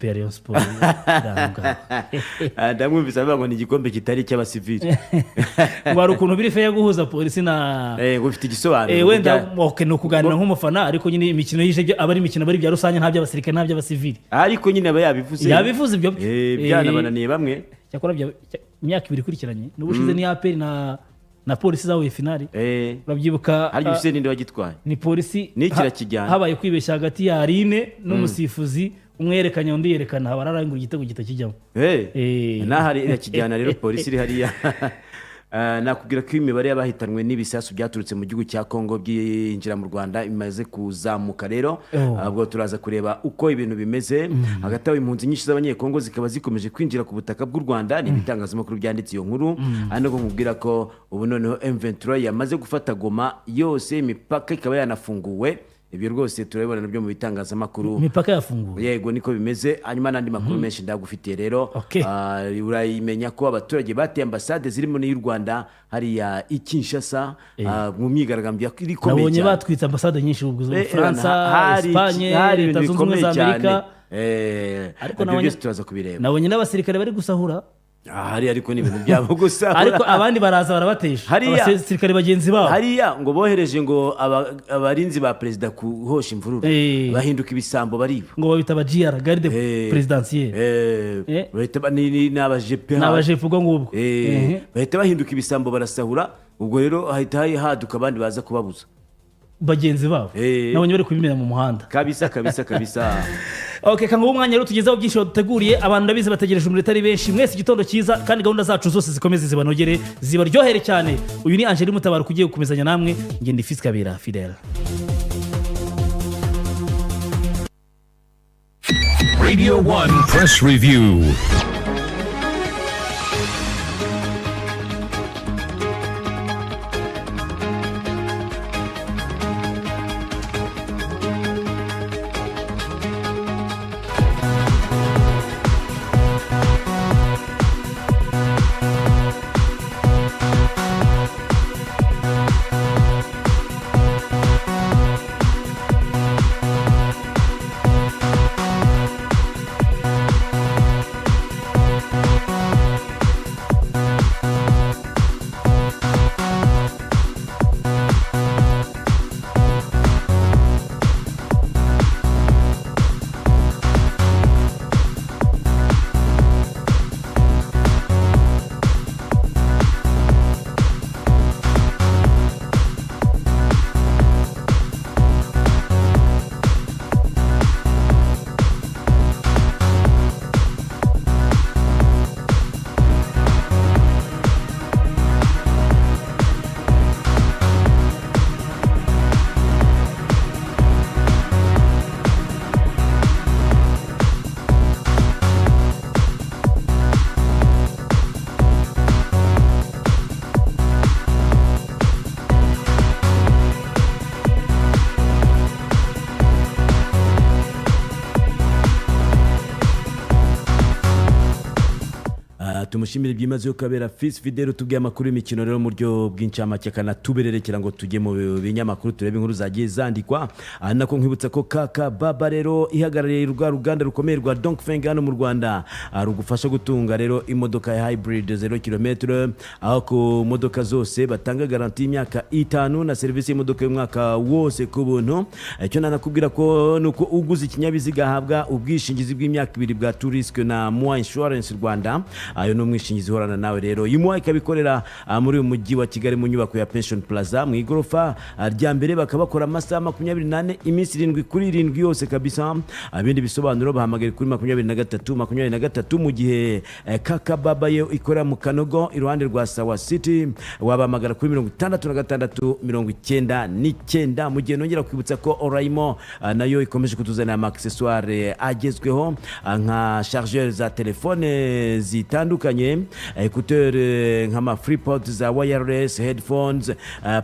Rayon Sport ndamwumvise avuga ngo ni igikombe kitari cy'abasivili ngo hari ukuntu biri feya guhuza polisi na ngo ufite igisobanuro wenda ni ukuganira nk'umufana ariko nyine imikino yije aba ari imikino bari bya rusange nta by'abasirikare nta by'abasivili ariko nyine aba yabivuze ibyo byanabananiye bamwe cyakora imyaka ibiri ikurikiranye n'ubushize ni APR na polisi zahuye finali urabyibuka hari ibise ninde wagitwaye ni polisi kirakijyana habaye kwibeshya hagati ya Aline n'umusifuzi umwe yerekanye undi yerekana haba ararangura igitego kitakijyamo nahari irakijyana rero polisi iri hariya nakubwira ko imibare y'abahitanwe n'ibisasu byaturutse mu gihugu cya Kongo byinjira mu Rwanda imaze kuzamuka rero ubwo turaza kureba uko ibintu bimeze hagati aho impunzi nyinshi z'abanyekongo zikaba zikomeje kwinjira ku butaka bw'u Rwanda ni ibitangazamakuru byanditse iyo nkuru hano ko nkubwira ko ubu noneho M23 yamaze gufata Goma yose imipaka ikaba yanafunguwe ibyo rwose turabibona nabyo mu bitangazamakuru imipaka yafunguwe yego niko bimeze hanyuma n'andi makuru menshi ndagufitiye rero urayimenya ko abaturage bateye ambasade zirimo n'iy'u Rwanda hariya i Kinshasa mu myigaragambyo ikomeye cyane nabonye batwitse ambasade nyinshi ubwo Fransa Espagne Leta Zunze Ubumwe za Amerika ariko nabyo byose turaza kubireba nabonye n'abasirikare bari gusahura hari ariko ni ibintu byabo gusa ariko abandi baraza barabatesha abasirikare bagenzi babo hariya ngo bohereje ngo abarinzi ba perezida kuhosha imvururu bahinduka ibisambo bariba ngo babita GR garde présidentielle n'abajepe ubwo ngubwo bahita bahinduka ibisambo barasahura ubwo rero hahita haduka abandi baza kubabuza bagenzi babo nabonye bari kubimena mu muhanda kabisa kango umwanya rero tugezaho byinshi baduteguriye abantu ndabizi bategereje umuriro ari benshi mwese igitondo cyiza kandi gahunda zacu zose zikomeze zibanogere zibaryohere cyane uyu ni Angeli Mutabaro kugiye gukomezanya namwe ngende Fils Kabera Fidel Radio 1 Press Review. tumushimire byimaze yo Kabera Fils Fidel tubwiye amakuru y'imikino rero mu buryo bw'incamake kana tubererekera ngo tujye mu binyamakuru turebe inkuru zagiye zandikwa nako nkwibutsa ko Kaka Baba rero ihagarariye ruganda rukomeye rwa Dongfeng hano mu Rwanda rugufasha gutunga rero imodoka ya hybrid 0 km aho ku modoka zose batanga garanti y'imyaka 5 na service y'imodoka y'umwaka wose ku buntu icyo nanakubwira ko nuko uguze ikinyabiziga ahabwa ubwishingizi bw'imyaka 2 bwa Tourisk na Moi Insurance Rwanda ayo no mwishingizi horana nawe rero imwa ikabikorera muri uyu mujyi wa Kigali mu nyubako ya Pension Plaza mu igorofa rya mbere bakabakora amasaha 24 iminsi 7 kuri 7 yose kabisa abindi bisobanuro bahamagara kuri 23 mu gihe Kaka Baba yo ikora mu Kanogo iruhande rwa Sawa City wabamagara kuri 66 mu gihe nongera kwibutsa ko Oraimo nayo ikomeje kutuzana ama accessoires agezweho nka chargeur za telefone zitandukanye zitandukanye, ekuteri nk'ama freepod za wireless headphones,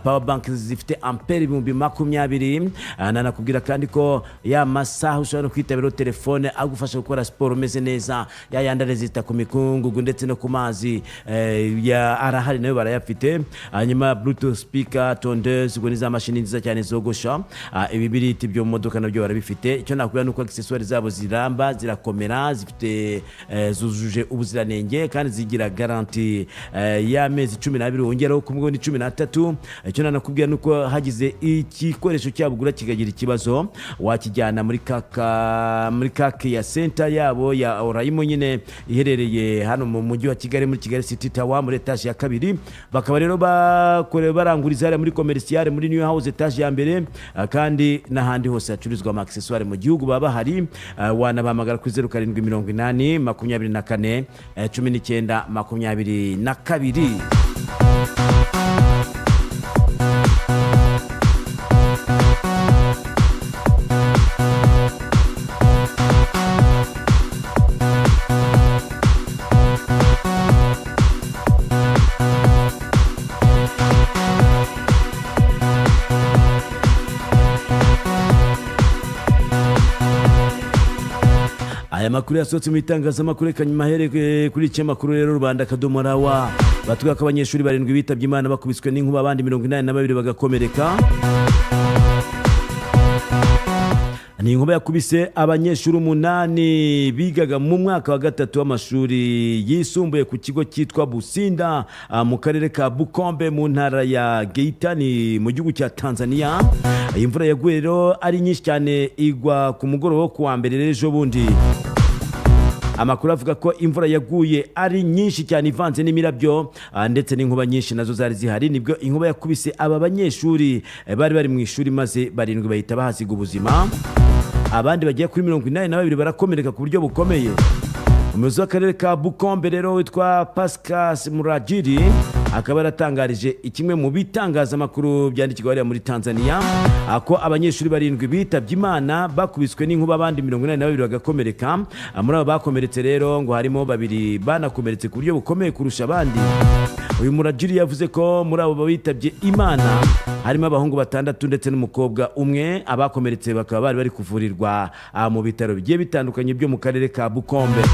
power bank zifite ampere 20,000. Nanakubwira kandi ko ya masaha ushobora kwitabira telefone agufasha gukora siporo umeze neza, ya yanda resista ku mikungugu ndetse no ku mazi, ya arahari nayo barayafite. Hanyuma bluetooth speaker, tondeuse, ubwo ni za mashini nziza cyane zogosha, ibi biriti byo mu modoka nabyo barabifite. Icyo nakubwira nuko accessoires zabo ziramba, zirakomera, zifite zujuje ubuziranenge kandi zigira garanti y'amezi 12 wongeraho kumwe ni 13. Icyo nanakubwira nuko hagize igikoresho cyabugura kigagira ikibazo, wakijyana muri kake ya center yabo ya Oraimo nyine iherereye hano mu mujyi wa Kigali muri Kigali City Tower muri etage ya 2. Bakaba rero baranguriza hariya muri commercial muri New House etage ya mbere, kandi n'ahandi hose hacururizwa ama accessoires mu gihugu baba hari. Wanabahamagara kuri 0780 24 19 22. Aya makuru yasohotse mu itangazamakuru kanyuma here kuri iki makuru rero Rubanda Akadomo Rawa batubwira ko abanyeshuri 7 bitabye Imana bakubiswe n'inkuba, abandi 82 bagakomereka. Ni inkuba yakubise abanyeshuri 8 bigaga mu mwaka wa 3 w'amashuri yisumbuye ku kigo cyitwa Businda mu karere ka Bukombe mu ntara ya Geita ni mu gihugu cya Tanzania. Imvura yaguye rero ari nyinshi cyane, igwa ku mugoroba ku wa mbere ejo bundi. Amakuru avuga ko imvura yaguye ari nyinshi cyane ivanze n'imirabyo ndetse n'inkuba nyinshi nazo zari zihari, nibwo inkuba yakubise aba banyeshuri bari mu ishuri maze 7 bahita bahasiga ubuzima, abandi bagiye kuri 82 barakomereka ku buryo bukomeye. Umuyobozi w'akarere ka Bukombe rero witwa Pascal Murajiri akaba yaratangarije ikimwe mu bitangazamakuru byandikirwa hariya muri Tanzania ako abanyeshuri 7 bitabye Imana bakubiswe n'inkuba, abandi 82 bagakomereka. Muri abo bakomeretse rero ngo harimo 2 banakomeretse ku buryo bukomeye kurusha abandi. Uyu Murajiri yavuze ko muri abo bitabye Imana harimo abahungu 6 ndetse n'umukobwa umwe. Abakomeretse bakaba bari kuvurirwa mu bitaro bigiye bitandukanye byo mu karere ka Bukombe.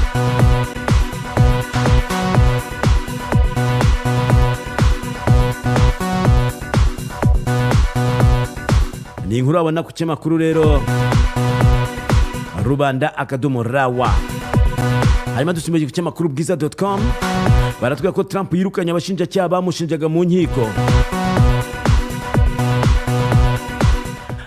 Ni inkuru abona ku cyamakuru rero Rubanda Akadomo Rawa. Hanyuma dusimbuye ku cyamakuru bwiza.com baratubwira ko Trump yirukanye abashinjacyaha bamushinjaga mu nkiko.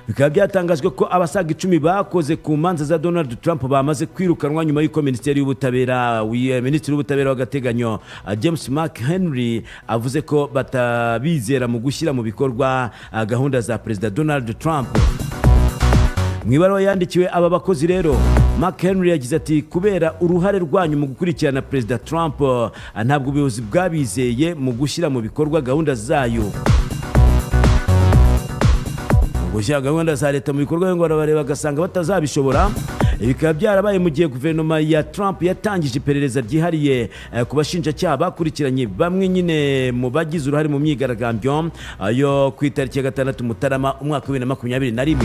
Bikaba byatangajwe ko abasaga 10 bakoze ku manza za Donald Trump bamaze kwirukanwa nyuma y'uko Minisitiri w'Ubutabera w'agateganyo James McHenry avuze ko batabizera mu gushyira mu bikorwa gahunda za Perezida Donald Trump. Mwibaruwa yandikiwe aba bakozi rero McHenry yagize ati kubera uruhare rwanyu mu gukurikirana Perezida Trump ntabwo ubuyobozi bwabizeye mu gushyira mu bikorwa gahunda zayo. Gushyira gahunda za leta mu bikorwa ngo bareba bagasanga batazabishobora. Bikaba byarabaye mu gihe guverinoma ya Trump yatangije iperereza ryihariye ku bashinjacyaha bakurikiranye bamwe nyine mu bagize uruhare mu myigaragambyo yo ku itariki ya 6 Mutarama umwaka wa 2021.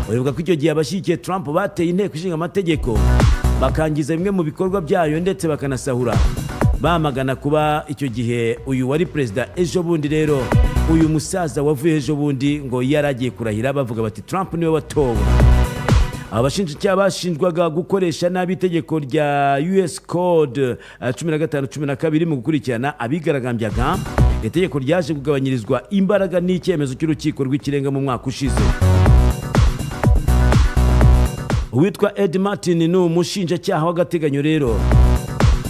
Uribuka ko icyo gihe abashyigikiye Trump bateye inteko ishinga amategeko bakangiza bimwe mu bikorwa byayo ndetse bakanasahura, bamagana kuba icyo gihe uyu wari perezida ejo bundi rero uyu musaza wavuye ejo bundi ngo yaragiye kurahira, bavuga bati Trump niwe watowe. Abashinjacyaha bashinjwaga gukoresha nabi itegeko rya US Code 1512 mu gukurikirana abigaragambyaga. Itegeko ryaje kugabanyirizwa imbaraga n'icyemezo cy'urukiko rw'ikirenga mu mwaka ushize. Uwitwa Ed Martin ni umushinjacyaha w'agateganyo rero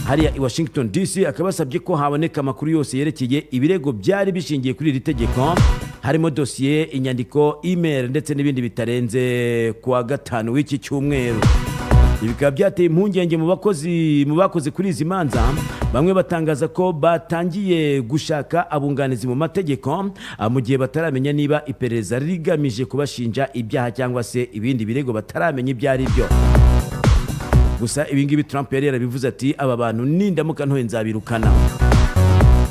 hariya i Washington DC, akabasabye ko haboneka amakuru yose yerekeye ibirego byari bishingiye kuri iri tegeko, harimo dosiye, inyandiko, email ndetse n'ibindi bitarenze kuwa 5 w'iki cyumweru. Ibikaba byateye impungenge mu bakoze kuri izi manza. Bamwe batangaza ko batangiye gushaka abunganizi mu mategeko mu gihe bataramenya niba iperereza rigamije kubashinja ibyaha cyangwa se ibindi birego bataramenya ibyo ari byo. gusa ibingibi Trump yari yarabivuze ati aba bantu nindamuka ntoye nzabirukana.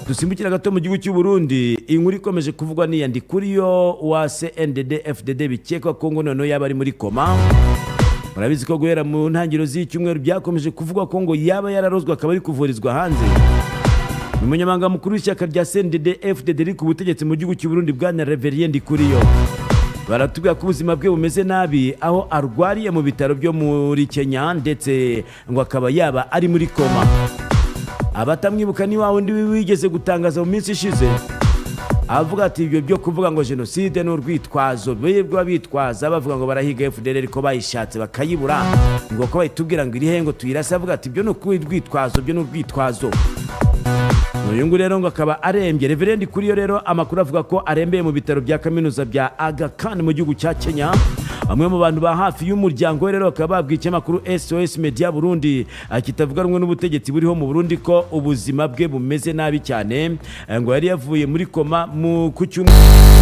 Dusimbukira gato mu gihugu cy'u Burundi, inkuru ikomeje kuvugwa n'iyandikuriyo wa CNDD FDD bikekwa ko ngo noneho yaba ari muri koma. Murabizi ko guhera mu ntangiriro z'icyumweru byakomeje kuvugwa ko ngo yaba yararozwe akaba ari kuvurizwa hanze. Umunyamabanga mukuru w'ishyaka rya CNDD FDD riri ku butegetsi mu gihugu cy'u Burundi bwana Reverien Ndikuriyo baratubwira ko ubuzima bwe bumeze nabi, aho arwariye mu bitaro byo muri Kenya ndetse ngo akaba yaba ari muri koma. Abatamwibuka ni wa wundi wigeze gutangaza mu minsi ishize avuga ati ibyo byo kuvuga ngo jenoside n'urwitwazo bibwa bitwaza bavuga ngo barahiga FDL ko bayishatse bakayibura ngo ko bayitubwira ngo irihe ngo tuyirase, avuga ati ibyo no kwitwazo byo n'urwitwazo. Uyu rero ngo akaba arembye. Reverend Ndikuriyo rero amakuru avuga ko arembeye mu bitaro bya kaminuza bya Aga Khan mu gihugu cya Kenya. Amwe mu bantu ba hafi y'umuryango we rero bakaba babwiye amakuru SOS Media Burundi akitavuga rumwe n'ubutegetsi buriho mu Burundi ko ubuzima bwe bumeze nabi cyane, ngo yari yavuye muri koma mu kucyumwe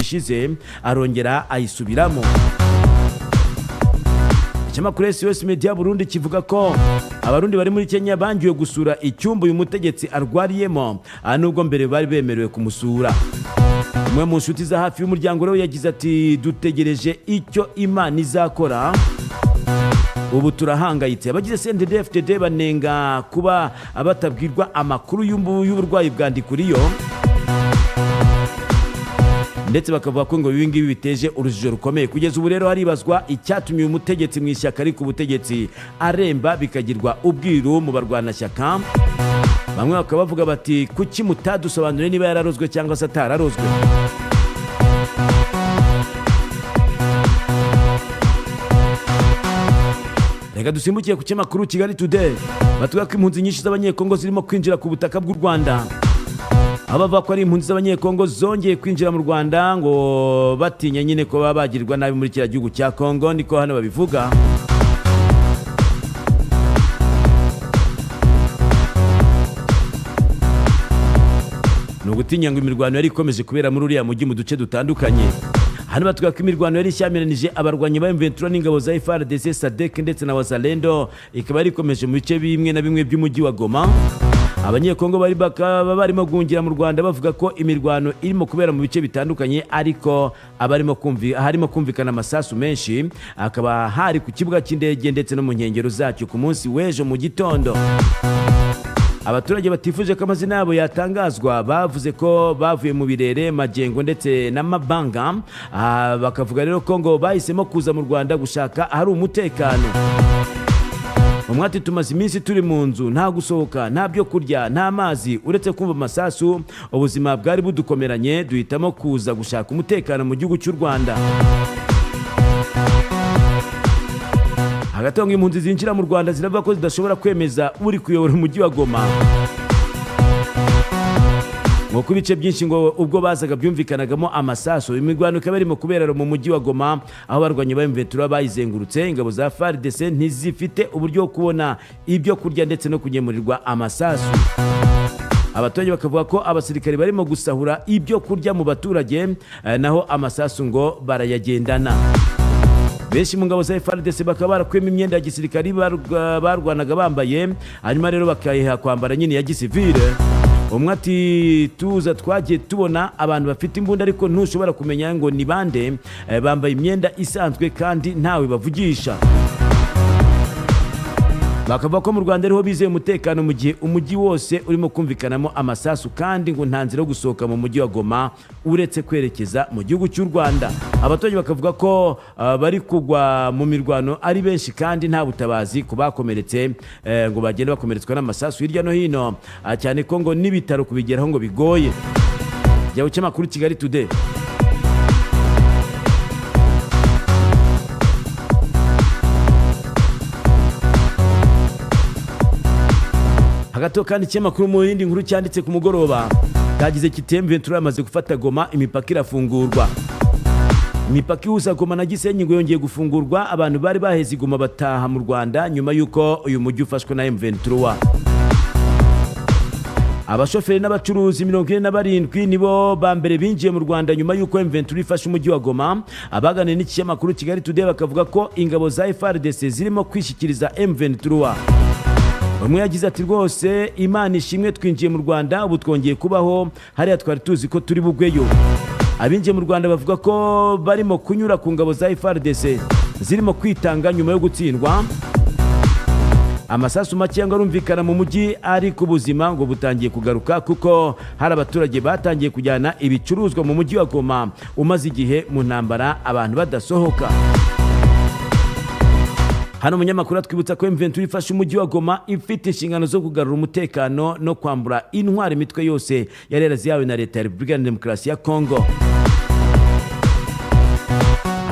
gishize arongera ayisubiramo. Ikinyamakuru SOS Media Burundi kivuga ko abarundi bari muri Kenya bangiwe gusura icyumba uyu mutegetsi arwariyemo nubwo mbere bari bemerewe kumusura. Umwe mu nshuti za hafi y'umuryango rero yagize ati dutegereje icyo Imana izakora, ubu turahangayitse. Abagize CNDD FDD banenga kuba abatabwirwa amakuru y'uburwayi bwa Ndikuriyo ndetse bakavuga ko ngo ibingibi biteje urujijo rukomeye. Kugeza ubu rero haribazwa icyatumye uyu mutegetsi mu ishyaka ari ku butegetsi aremba bikagirwa ubwiru mu barwanashyaka. Bamwe bakaba bavuga bati kuki mutadusobanurire niba yararozwe cyangwa se atararozwe. Reka dusimbukiye ku kinyamakuru Kigali Today batuga ko impunzi nyinshi z'abanyekongo zirimo kwinjira ku butaka bw'u Rwanda. Abavuga ko ari impunzi z'abanyekongo zongeye kwinjira mu Rwanda ngo batinya nyine ko baba bagirwa nabi muri kiriya gihugu cya Kongo, niko hano babivuga. Nugutinya ngo imirwano yari ikomeje kubera muri uriya mujyi mu duce dutandukanye. Hano batuga ko imirwano yari ishyamiranyije abarwanyi ba M23 n'ingabo za FARDC, SADC ndetse na Wazalendo ikaba yari ikomeje mu bice bimwe na bimwe by'umujyi wa Goma. Abanyekongo bari bakaba barimo guhungira mu Rwanda bavuga ko imirwano irimo kubera mu bice bitandukanye, ariko harimo kumvikana amasasu menshi, akaba hari ku kibuga cy'indege ndetse no mu nkengero zacyo ku munsi w'ejo mu gitondo. Abaturage batifuje ko amazina yabo yatangazwa bavuze ko bavuye mu Birere, Magengo ndetse na Mabanga. Bakavuga rero ko ngo bahisemo kuza mu Rwanda gushaka ahari umutekano. Umwati tumaze iminsi turi mu nzu, nta gusohoka, nta byo kurya, nta mazi, uretse kumva amasasu, ubuzima bwari budukomeranye, duhitamo kuza gushaka umutekano mu gihugu cy'u Rwanda. Hagati aho impunzi zinjira mu Rwanda ziravuga ko zidashobora kwemeza uri kuyobora umujyi wa Goma. Ngo ku bice byinshi ngo ubwo bazaga byumvikanagamo amasaso, imirwano ikaba irimo kubera mu mujyi wa Goma, aho barwanye ba M23 bayizengurutse. Ingabo za FARDC ntizifite uburyo bwo kubona ibyo kurya ndetse no kugemurirwa amasasu. Abaturage bakavuga ko abasirikari barimo gusahura ibyo kurya mu baturage, naho amasasu ngo barayagendana. Benshi mu ngabo za FARDC bakaba barakwema imyenda ya gisirikari barwanaga bambaye, hanyuma rero bakayiha kwambara nyine ya gisivile. Umwe ati tuza twagiye tubona abantu bafite imbunda ariko ntushobora kumenya ngo ni bande, bambaye imyenda isanzwe kandi ntawe bavugisha. Bakavuga ko mu Rwanda ariho bizeye umutekano mu gihe umujyi wose urimo kumvikanamo amasasu, kandi ngo nta nzira yo gusohoka mu mujyi wa Goma uretse kwerekeza mu gihugu cy'u Rwanda. Abaturage bakavuga ko bari kugwa mu mirwano ari benshi kandi nta butabazi ku bakomeretse, ngo bagenda bakomeretswa n'amasasu hirya no hino, cyane ko ngo n'ibitaro kubigeraho ngo bigoye. Jyawe cy'amakuru Kigali Today. Hagati kandi ikinyamakuru mu yindi nkuru cyanditse ku mugoroba kagize kiti M23 yamaze gufata Goma, imipaka irafungurwa. Imipaka ihuza Goma na Gisenyi ngo yongeye gufungurwa, abantu bari baheze Goma bataha mu Rwanda nyuma yuko uyu mujyi ufashwe na M23. abashoferi n'abacuruzi 47 nibo ba mbere binjiye mu Rwanda nyuma y'uko M23 ifashe umujyi wa Goma. Abaganiriye n'ikinyamakuru Kigali Today bakavuga ko ingabo za FARDC zirimo kwishyikiriza M23. Bamwe yagize ati rwose Imana ishimwe twinjiye mu Rwanda, ubu twongeye kubaho, hariya twari tuzi ko turi bugweyo. Abinjiye mu Rwanda bavuga ko barimo kunyura ku ngabo za FARDC zirimo kwitanga nyuma yo gutsindwa. Amasasu make ngo arumvikana mu mujyi, ari ku buzima ngo butangiye kugaruka kuko hari abaturage batangiye kujyana ibicuruzwa mu mujyi wa Goma umaze igihe mu ntambara abantu badasohoka. Hano umunyamakuru atwibutsa ko M23 ifashe umujyi wa Goma ifite inshingano zo kugarura umutekano no kwambura intwari imitwe yose yarerazi yawe na leta ya Repubulika ya Demokarasi ya Kongo.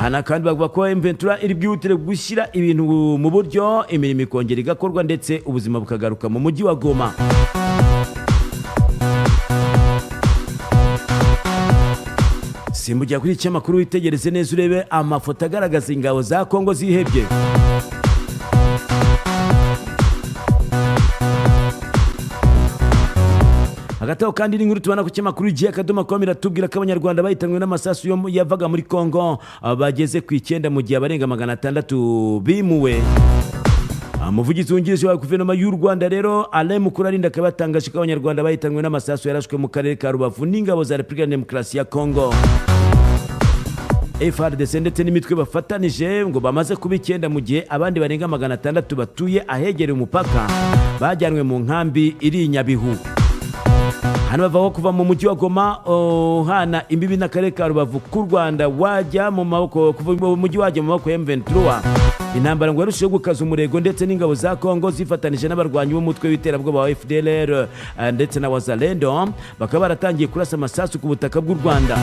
Hana kandi bavuga ko M23 iri bwihutire gushyira ibintu mu buryo, imirimo ikongera igakorwa ndetse ubuzima bukagaruka mu mujyi wa Goma. Simbujya kuri iki makuru witegereze neza urebe amafoto agaragaza ingabo za Kongo zihebye. Hagataho kandi n'inkuru tubana ku kinyamakuru igihe akadomo.com iratubwira ko abanyarwanda bahitanywe n'amasasu yavaga muri Kongo bageze ku 9 mu gihe abarenga 600 bimuwe. Umuvugizi wungirije wa guverinoma y'u Rwanda rero Alain Mukurarinda akaba yatangaje ko abanyarwanda bahitanywe n'amasasu yarashwe mu karere ka Rubavu n'ingabo za Repubulika ya Demokarasi ya Kongo. FARDC ndetse n'imitwe bafatanije ngo bamaze kuba 9 mu gihe abandi barenga 600 batuye ahegereye umupaka bajyanwe mu nkambi iri Nyabihu. Hano bavaho kuva mu mujyi wa Goma hana imbibi n'akarere ka Rubavu ku Rwanda wajya mu maboko, kuva mu mujyi wajya mu maboko ya M23. Intambara ngo yarushijeho gukaza umurego ndetse n'ingabo za Kongo zifatanije n'abarwanyi b'umutwe w'iterabwoba wa FDLR ndetse na Wazalendo bakaba baratangiye kurasa amasasu ku butaka bw'u Rwanda.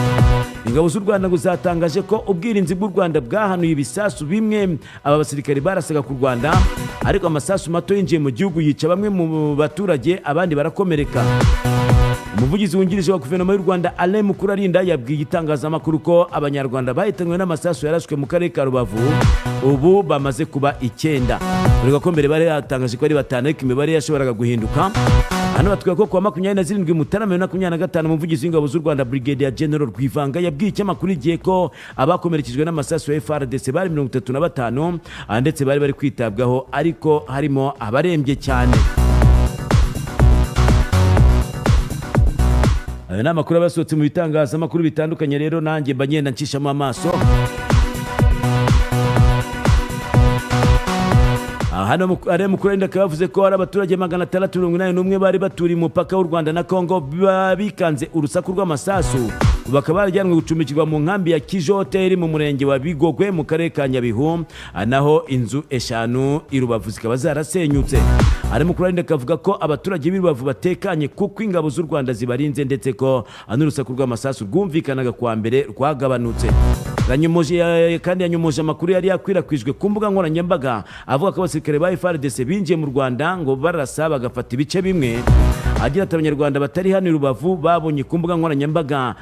Ingabo z'u Rwanda ngo zatangaje ko ubwirinzi bw'u Rwanda bwahanuye ibisasu bimwe aba basirikari barasaga ku Rwanda, ariko amasasu mato yinjiye mu gihugu yica bamwe mu baturage abandi barakomereka. Umuvugizi wungirije wa guverinoma y'u Rwanda Alain Mukurarinda yabwiye itangazamakuru ko abanyarwanda bahitanywe n'amasasu yarashwe mu karere ka Rubavu ubu bamaze kuba 9. Urega ko mbere bari yatangaje ko ari 5 ariko imibare yashoboraga guhinduka. Hano batwiye ko kuwa 27 Mutarama 2025 umuvugizi w'ingabo z'u Rwanda Brigadier General Rwivanga yabwiye ikinyamakuru igihe ko abakomerekejwe n'amasasu ya FARDC bari 35 ndetse bari kwitabwaho ariko harimo abarembye cyane. Ayo ni amakuru abasohotse mu bitangazamakuru bitandukanye rero nanjye mba ngenda nshishamo amaso. Hano Alain Mukurarinda akaba yavuze ko hari abaturage 681 bari baturiye umupaka w'u Rwanda na Kongo bikanze urusaku rw'amasasu, bakaba barajyanwe gucumbikirwa mu nkambi ya Kijote iri mu murenge wa Bigogwe mu karere ka Nyabihu, naho inzu 5 i Rubavu zikaba zarasenyutse. Alain Mukurarinda akavuga ko abaturage b'i Rubavu batekanye kuko ingabo z'u Rwanda zibarinze ndetse ko n'urusaku rw'amasasu rwumvikanaga kwa mbere rwagabanutse. Kandi yanyomoje amakuru yari yakwirakwijwe ku mbuga nkoranyambaga avuga ko abasirikare ba FARDC binjiye mu Rwanda ngo barasa bagafata ibice bimwe. Agira ati abanyarwanda batari hano i Rubavu babonye ku mbuga nkoranyambaga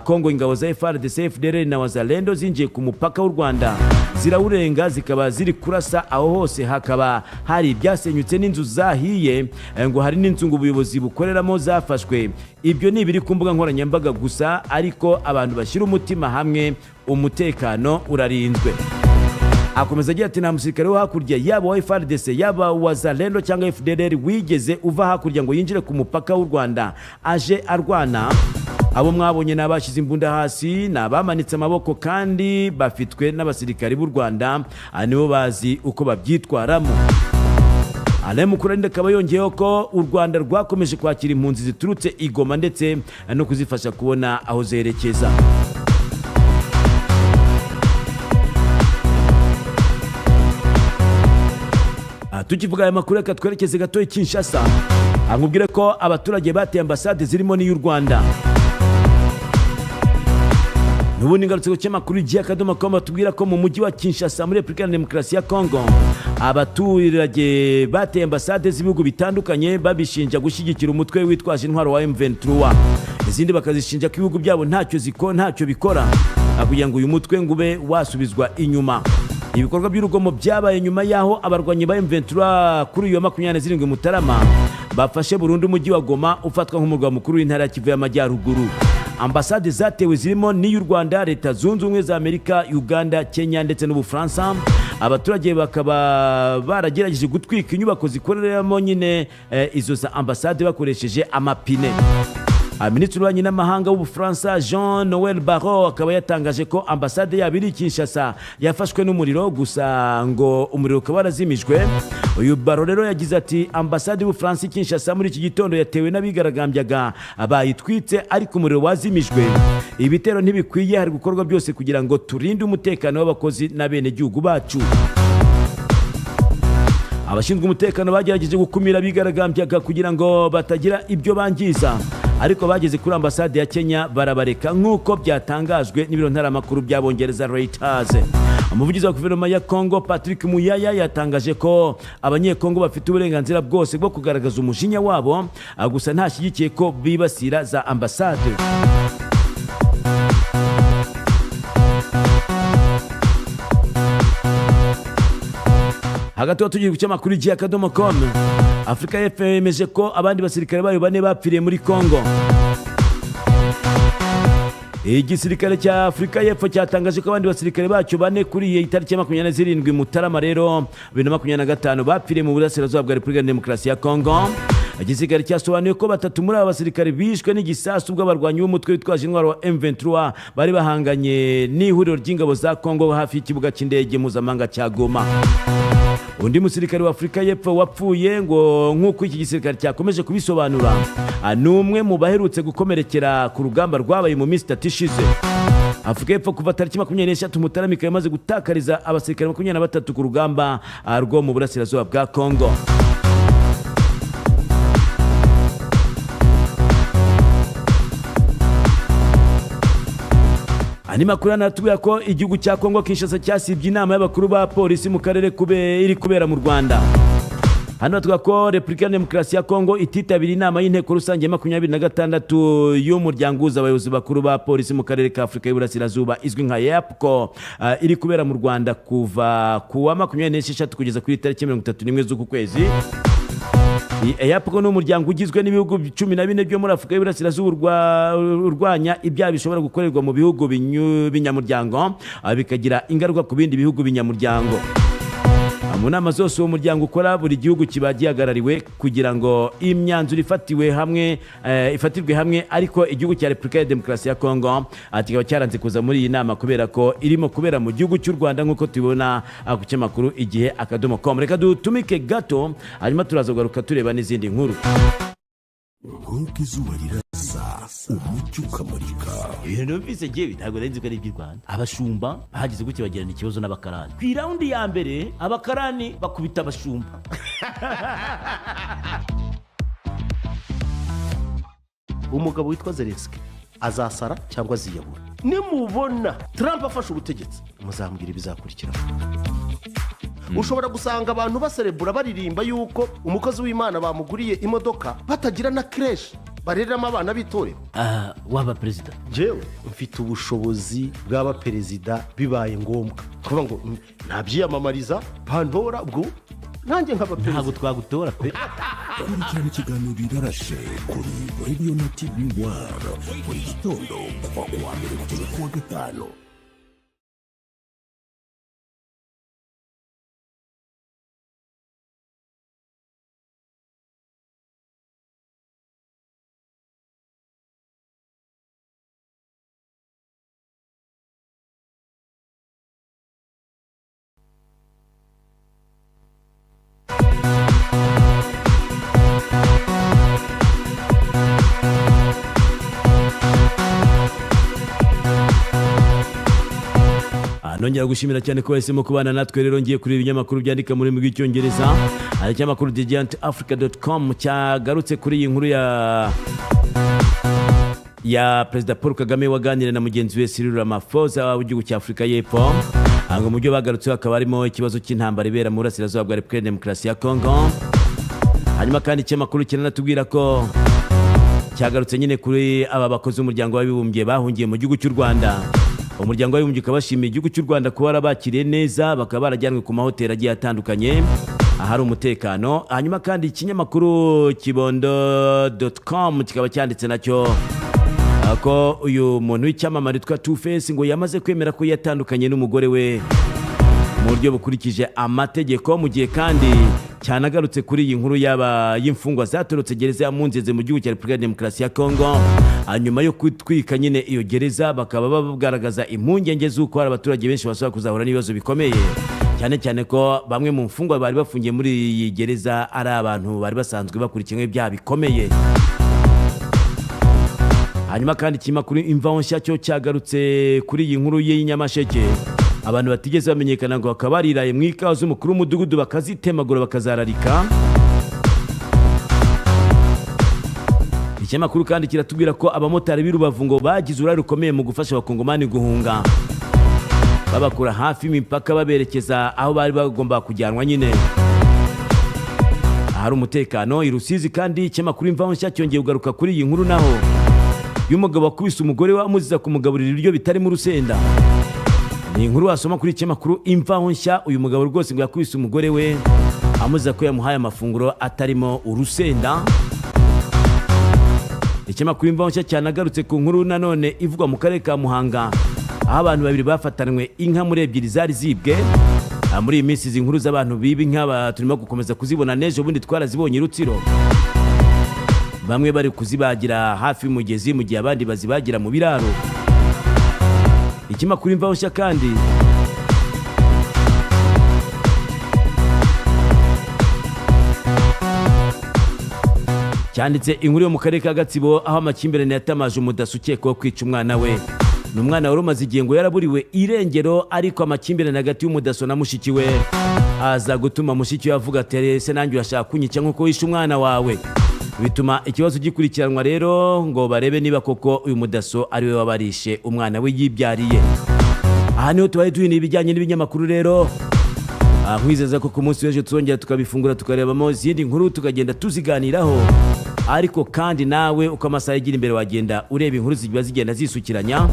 Kongo ingabo za FARDC, FDLR na Wazalendo zinjiye ku mupaka w'u Rwanda zirawurenga zikaba ziri kurasa aho hose, hakaba hari ibyasenyutse n'inzu zahiye, ngo hari n'inzu ngo ubuyobozi bukoreramo zafashwe. Ibyo ni ibiri ku mbuga nkoranyambaga gusa, ariko abantu bashyira umutima hamwe umutekano urarinzwe. Akomeza agira ati nta musirikare wo hakurya yaba wa FARDC yaba Wazalendo cyangwa FDLR wigeze uva hakurya ngo yinjire ku mupaka w'u Rwanda aje arwana. Abo mwabonye nabashize imbunda hasi, nabamanitse amaboko kandi bafitwe n'abasirikare b'u Rwanda, nibo bazi uko babyitwaramo. Alain Mukurarinda akaba yongeyeho ko u Rwanda rwakomeje kwakira impunzi ziturutse i Goma ndetse no kuzifasha kubona aho zerekeza. Tukivuga aya makuru reka twerekeze gato i Kinshasa, nkubwire ko abaturage bateye ambasade zirimo n'iy'u Rwanda. Nubundi ngarutse ku kinyamakuru igihe akadomo.com batubwira ko mu mujyi wa Kinshasa muri Repubulika ya Demokarasi ya Kongo abaturage bateye ambasade z'ibihugu bitandukanye babishinja gushyigikira umutwe witwaje intwaro wa M23. Izindi bakazishinja ko ibihugu byabo ntacyo bikora kugira ngo uyu mutwe ngube wasubizwa inyuma. ibikorwa by'urugomo byabaye nyuma y'aho abarwanyi ba M23 kuri uyu wa 27 Mutarama bafashe burundu umujyi wa Goma ufatwa nk'umurwa mukuru w'intara ya Kivu y'Amajyaruguru. Ambasade zatewe zirimo n'iy'u Rwanda, Leta Zunze Ubumwe za Amerika, Uganda, Kenya ndetse n'Ubufaransa. Abaturage bakaba baragerageje gutwika inyubako zikoreramo nyine izo za ambasade bakoresheje amapine. Minisitiri w'ububanyi n'amahanga w'Ubufaransa Jean Noel Barrot akaba yatangaje ko ambasade yabo iri Kinshasa yafashwe n'umuriro, gusa ngo umuriro ukaba warazimijwe. Uyu Barrot rero yagize ati ambasade y'Ubufaransa i Kinshasa muri iki gitondo yatewe n'abigaragambyaga bayitwitse ariko umuriro wazimijwe. Ibitero ntibikwiye, hari gukorwa byose kugira ngo turinde umutekano w'abakozi n'abenegihugu bacu. Abashinzwe umutekano bagerageje gukumira abigaragambyaga kugira ngo batagira ibyo bangiza, ariko bageze kuri ambasade ya Kenya barabareka nk'uko byatangajwe n'ibiro ntaramakuru by'Abongereza Reuters. Umuvugizi wa guverinoma ya Congo Patrick Muyaya yatangaje ko abanyekongo bafite uburenganzira bwose bwo kugaragaza umujinya wabo, gusa ntashyigikiye ko bibasira za ambasade. Hagati tugiye guca makuru y'akadomo.com. Afrika y'Epfo yemeje ko abandi basirikare bayo 4 bapfiriye muri Congo. Igisirikare cya Afrika y'Epfo cyatangaje ko abandi basirikare bacyo 4 kuri iyi tariki ya 27 Mutarama rero 2025 bapfiriye mu burasirazuba bwa Repubulika Demokarasi ya Congo. Igisirikare cyasobanuye ko 3 muri aba basirikare bishwe n'igisasu bw'abarwanyi b'umutwe witwaje intwaro wa M23 bari bahanganye n'ihuriro ry'ingabo za Congo hafi y'ikibuga cy'indege mpuzamahanga cya Goma. Undi musirikare wa Afrika y'Epfo wapfuye ngo nk'uko iki gisirikare cyakomeje kubisobanura n'umwe mu baherutse gukomerekera ku rugamba rwabaye mu minsi 3 ishize. Afrika y'Epfo kuva tariki 23 Mutarama yamaze gutakariza abasirikare 23 ku rugamba rwo mu burasirazuba bwa Congo. Ani makuru anatubwira ko igihugu cya Congo Kinshasa cyasibye inama y'abakuru ba polisi mu karere iri kubera mu Rwanda. Hano batwa ko Repubulika Demokarasi ya Congo ititabira inama y'inteko rusange 26 y'umuryango w'abayobozi bakuru ba polisi mu karere ka Afrika y'Iburasirazuba izwi nka YAPCO iri kubera mu Rwanda kuva ku wa 26 kugeza kuri tariki 31 z'uku kwezi. YAPCO n'umuryango ugizwe n'ibihugu 14 byo muri Afrika y'Iburasirazuba urwanya ibyaha bishobora gukorerwa mu bihugu binyamuryango bikagira ingaruka ku bindi bihugu binyamuryango. Mu nama zose uwo muryango ukora buri gihugu kiba gihagarariwe kugira ngo imyanzuro ifatirwe hamwe, ariko igihugu cya Repubulika ya Demokarasi ya Congo kikaba cyaranze kuza muri iyi nama kubera ko irimo kubera mu gihugu cy'u Rwanda nk'uko tubibona ku cyamakuru igihe akadomo.com. Reka dutumike gato hanyuma turaza kugaruka tureba n'izindi nkuru. Nk'uko izuba rirasa umucyo ukamurika. Ibintu numvise ngewe ntabwo nari nzi ko ari iby'u Rwanda. Abashumba bagize gutya bagirana ikibazo n'abakarani. Ku iraundi ya mbere abakarani bakubita abashumba. Umugabo witwa Zelensky azasara cyangwa aziyahura. Nimubona Trump afashe ubutegetsi muzambwira ibizakurikira. Ushobora gusanga abantu baserebura baririmba yuko umukozi w'Imana bamuguriye imodoka batagira na creche barereramo abana b'itorero. Waba perezida? Jewe mfite ubushobozi bw'aba perezida bibaye ngombwa kuvuga ngo nabyiyamamariza bantora ubwo nanjye nkaba perezida. Ntabwo twagutora pe. Kurikirana ikiganiro Rirarashe kuri Radio na TV1 buri gitondo kuva ku wa mbere kugeza ku wa gatanu. Nongera gushimira cyane ko wahisemo kubana natwe. Rero ngiye kuri ibinyamakuru byandika muri rurimi rw'icyongereza. Hari cyamakuru thegiantafrica.com cyagarutse kuri iyi nkuru ya Perezida Paul Kagame waganira na mugenzi we Cyril Ramaphosa w'igihugu cya Afrika y'Epfo. Ngo mu byo bagarutse hakaba harimo ikibazo cy'intambara ibera mu burasirazuba bwa Repubulika Demokarasi ya Congo. Hanyuma kandi cyamakuru kiranatubwira ko cyagarutse nyine kuri aba bakozi b'umuryango w'abibumbye bahungiye mu gihugu cy'u Rwanda. umuryango w'abibumbye ukaba washimiye igihugu cy'u Rwanda kuba barabakiriye neza bakaba barajyanwe ku mahoteli agiye atandukanye ahari umutekano. Hanyuma kandi ikinyamakuru kibondo.com kikaba cyanditse nacyo ko uyu muntu w'icyamamare witwa Two Face ngo yamaze kwemera ko yatandukanye n'umugore we mu buryo bukurikije amategeko, mu gihe kandi cyanagarutse kuri iyi nkuru y'imfungwa zatorotse gereza ya Munzenze mu gihugu cya Repubulika ya Demokarasi ya Kongo. Hanyuma yo kwitwika nyine iyo gereza bakaba bagaragaza impungenge z'uko hari abaturage benshi bashobora kuzahura n'ibibazo bikomeye, cyane cyane ko bamwe mu mfungwa bari bafungiye muri iyi gereza ari abantu bari basanzwe bakurikiranyweho ibyaha bikomeye. Hanyuma kandi ikinyamakuru Imvaho Nshya cyo cyagarutse kuri iyi nkuru y'Inyamasheke, abantu batigeze bamenyekana ngo bakaba bariraye mu ikawa z'umukuru w'umudugudu bakazitemagura bakazararika. Ikinyamakuru kandi kiratubwira ko abamotari b'i Rubavu ngo bagize uruhare rukomeye mu gufasha abakongomani guhunga, babakura hafi y'imipaka baberekeza aho bari bagomba kujyanwa nyine ahari umutekano i Rusizi. Kandi ikinyamakuru Imvaho Nshya cyongeye kugaruka kuri iyi nkuru naho y'umugabo wakubise umugore we amuziza kumugaburira ibiryo bitarimo urusenda. Ni inkuru wasoma kuri ikinyamakuru Imvaho Nshya. Uyu mugabo rwose ngo yakubise umugore we amuziza ko yamuhaye amafunguro atarimo urusenda. Ikinyamakuru Imvaho Nshya cyanagarutse ku nkuru nanone ivugwa mu karere ka Muhanga aho abantu babiri bafatanwe inka muri ebyiri zari zibwe. Muri iyi minsi izi nkuru z'abantu biba inka turimo gukomeza kuzibona, n'ejo bundi twarazibonye i Rutsiro, bamwe bari kuzibagira hafi y'umugezi mu gihe abandi bazibagira mu biraro. Ikinyamakuru Imvaho Nshya kandi cyanditse inkuru yo mu karere ka Gatsibo aho amakimbirane yatamaje umudaso ukekwaho kwica umwana we. Ni umwana wari umaze igihe ngo yaraburiwe irengero, ariko amakimbirane hagati y'umudaso na mushiki we aza gutuma mushiki we avuga ati ese nanjye urashaka kunyica nk'uko wishe umwana wawe. Bituma ikibazo gikurikiranwa rero ngo barebe niba koko uyu mudaso ari we wabarishe umwana we yibyariye. Aha niho tubaye duhina ibijyanye n'ibinyamakuru rero. Nkwizeza ko ku munsi w'ejo tuzongera tukabifungura tukarebamo izindi nkuru tukagenda tuziganiraho, ariko kandi nawe uko amasaha yagira imbere wagenda ureba inkuru ziba zigenda zisukiranya.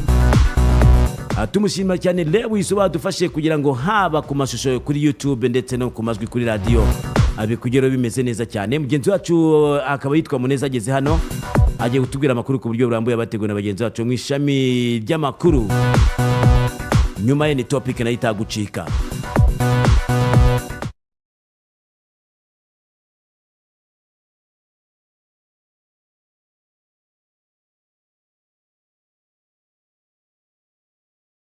Tumushimira cyane Lewis badufashe kugira ngo haba ku mashusho kuri YouTube ndetse no ku majwi kuri radio abikugero bimeze neza cyane. Mugenzi wacu akaba yitwa Muneza ageze hano agiye kutubwira amakuru ku buryo burambuye abateguye na bagenzi bacu mu ishami ry'amakuru. Nyuma ye ni topic nayo itagucika.